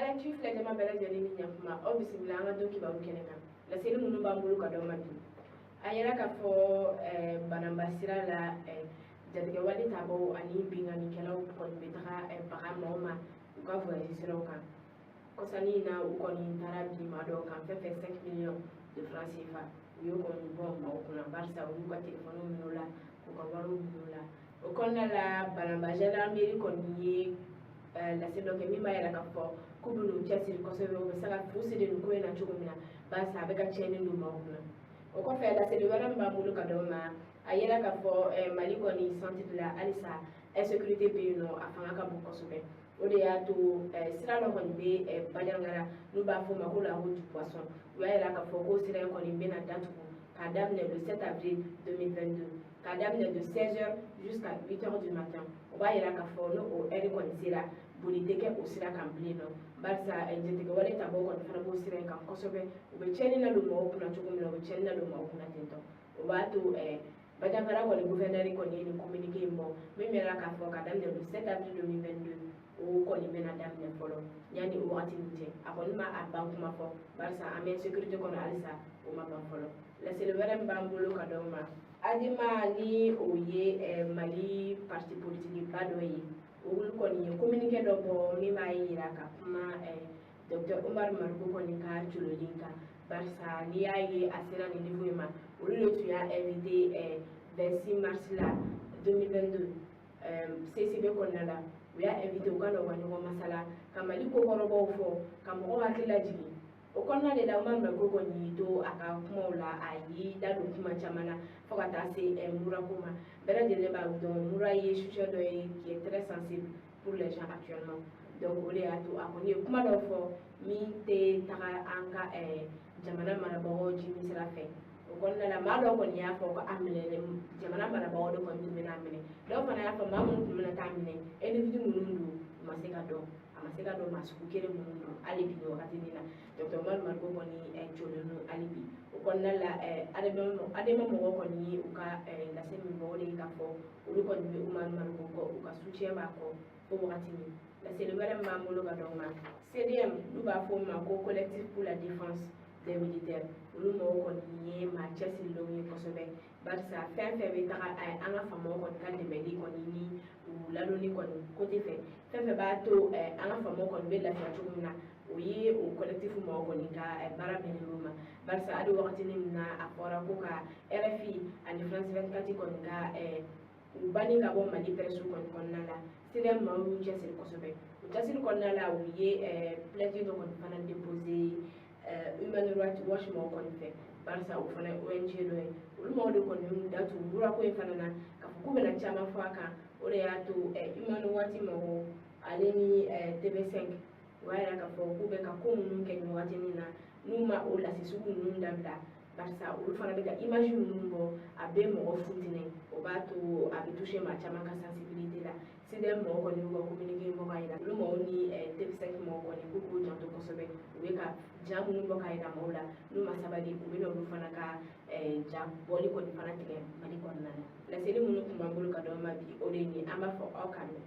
Alenti filɛ jama bɛɛ lajɛlen ni ɲakuma aw bisimila an ka don kibaru kɛnɛ kan laseli minnu b'an bolo ka d'aw ma bi a yɛrɛ k'a fɔ bananba sira la jatigɛwale taabolo ani binganikɛlaw kɔni bɛ taga baga maaw ma u ka voyage siraw kan kɔsani in na u kɔni taara bi maa dɔw kan fɛn fɛn 5 millions de francs CFA u y'o kɔni bɔ maaw kunna barisa u y'u ka telefɔniw minɛ o la k'u ka wariw minɛ o la o kɔnɔna la bananba gendarmerie kɔni ye lase dɔ kɛ min b'a yɛrɛ k'a fɔ k'u bɛ n'u cɛsiri kosɛbɛ u bɛ se ka fu siri nin ko in na cogo min na barisa a bɛ ka tiɲɛni don maaw kunna o kɔfɛ laseli wɛrɛ min b'an bolo ka d'aw ma a yɛrɛ k'a fɔ mali kɔni centre la halisa insécurité bɛ yen nɔ a fanga ka bon kosɛbɛ o de y'a to sira dɔ kɔni bɛ Bajangara n'u b'a fɔ o ma ko la route du poisson u y'a yira k'a fɔ ko sira in kɔni bɛna datugu k'a daminɛ le 7 avril 2022 k'a daminɛ de 16h jusqu'à 8h du matin o b'a yira k'a fɔ n'o o heure kɔni sera boli tɛ kɛ o sira kan bilen nɔ barisa jatigɛwale taabolo kɔni fana b'o sira in kan kosɛbɛ u bɛ tiɲɛni na don maaw kunna cogo min na u bɛ tiɲɛni na don maaw kunna ten tɔ o b'a to Bajangara kɔni gouverneur kɔni ye nin communiqué in bɔ min yɛrɛ k'a fɔ k'a daminɛ le 7 avril 2022 o kɔni bɛna daminɛ fɔlɔ yanni o wagati nin cɛ a kɔni ma a ban kuma fɔ barisa an bɛ sécurité kɔnɔ halisa o ma ban fɔlɔ laseli wɛrɛ min b'an bolo ka d'aw ma Adima ni o ye Mali parti politique ba dɔ ye olu kɔni ye communiqué dɔ bɔ min b'a yira ka kuma Dr Omar Marugu kɔni ka jololi kan barisa n'i y'a ye a sera nin niveau in ma olu de tun y'a invité 26 mars la 2022 CCB kɔnɔna la u y'a invité u ka na u ka ɲɔgɔn masala ka Mali kokɔrɔbaw fɔ ka mɔgɔw hakili lajigin o kɔnɔna de la Omar Marugu kɔni y'i to a ka kumaw la a y'i da don kuma caman na fo ka taa se mura ko ma bɛɛ lajɛlen b'a dɔn mura ye sujet dɔ ye qui est très sensible pour les gens actuellement donc o de y'a to a kɔni ye kuma dɔ fɔ min tɛ taga an ka jamana marabagaw jimi sira fɛ o kɔnɔna la maa dɔw kɔni y'a fɔ ko a minɛ jamana marabagaw de kɔni tun bɛna minɛ dɔw fana y'a fɔ maa minnu tun bɛna taa minɛ individu minnu don u ma se ka dɔn maa sugu kelen minnu don hali bi nin wagati nin na Dr Omar Marugu kɔni jɔlen don hali bi o kɔnɔna la adama mɔgɔw kɔni ye u ka lase min bɔ o de ye k'a fɔ olu kɔni bɛ Omar Marugu kɔ u ka soutien b'a kɔ fo wagati min laseli wɛrɛ min b'an bolo ka d'aw ma CDM n'u b'a fɔ o ma ko collectif pour la défense des militaires olu mɔgɔw kɔni ye maa cɛsirilenw ye kosɛbɛ barisa fɛn fɛn bɛ taga an ka faamaw kɔni ka dɛmɛli kɔni ni u ladonni kɔni côté fɛ fɛn fɛn b'a to an ka faamaw kɔni bɛ lafiya cogo min na o ye o collectif mɔgɔw kɔni ka baara bɛnnen don ma barisa hali wagati min na a fɔra ko ka RFI ani France 24 kɔni ka u banni ka bɔ Mali presse kɔni kɔnɔna la CDM maaw y'u cɛsiri kosɛbɛ u cɛsiri kɔnɔna la u ye plainte dɔ kɔni fana déposé Human Rights Watch mɔgɔw kɔni fɛ barisa o fana ONG dɔ ye olu mɔgɔw de kɔni y'u datugu mura ko in fana na k'a fɔ k'u bɛna caman fɔ a kan o de y'a to Human Rights mɔgɔw ale ni TV5 u y'a yira k'a fɔ k'u bɛ ka ko minnu kɛ nin wagati min na n'u ma o lasi sugu ninnu dabila barisa olu fana bɛ ka image ninnu bɔ a bɛ mɔgɔ futinɛ o b'a to a bɛ toucher maa caman ka sensibilité la CDM mɔgɔw kɔni y'u ka communiqué bɔ k'a yira olu mɔgɔw ni TV5 mɔgɔw kɔni k'u k'u janto kosɛbɛ u bɛ ka ja minnu bɔ k'a yira maaw la n'u ma sabali u bɛ na olu fana ka ja bɔli kɔni fana tigɛ Mali kɔnɔna la laseli minnu tun b'an bolo ka d'aw ma bi o de ye nin an b'a fɔ aw kan mɛn